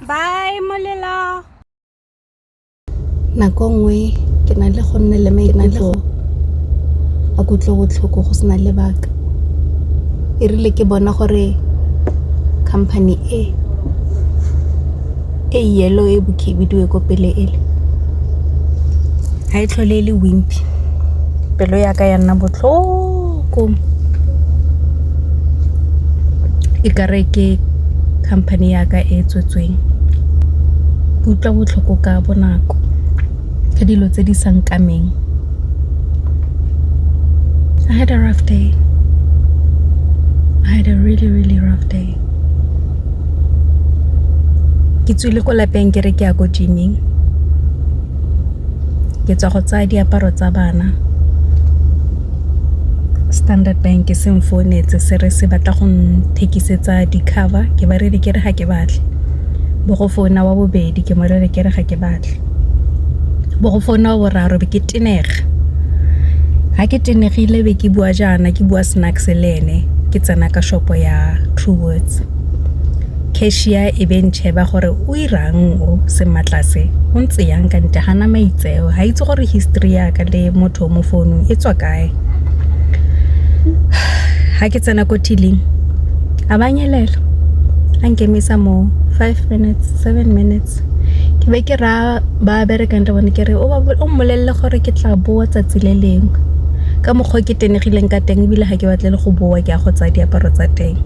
Bye molela. Nako nngwe ke na le go nne le maikutlo a kutlo botlhoko go sena lebaka. E rile ke bona gore company e yellow e bukhibidiwe ko pele ele ha e tlhole le wimpy. Pelo ya ka ya nna botlhoko e kare ke company ya ka e tswetsweng. Utlwa botlhoko ka bonako ka dilo tse di sankameng. I had a rough day. I had a really rough day. Ke tswile ko lapeng ke re ke ya go gyming. Ke tswa go tsaya diaparo tsa bana. Standard Bank se mfounetse se re se batla go nthekisetsa di-cover. Ke ba re ke re ga ke batle. Bo go founa wa bobedi ke mo re ke re ga ke batle. Bo go founa wa boraro be ke tenega. Ha ke tenegile be ke bua jana ke bua snacks lene ke tsena ka shopo ya True Words. Cashier e be ntsheba gore o irang o se matlase o ntse yang ka nte hana maitseo ha itse gore history ya ka le motho mo phone e tswa kae. Ha ke tsena ko tilling a banyelela a nkemisa mo 5 minutes 7 minutes ke be ke ra ba berekang le bone ke re o mmolelle gore ke tla boa tsatsi le lengwe ka mokgwa ke tenegileng ka teng ebile ha ke batle le go boa ke a go tsa diaparo tsa teng.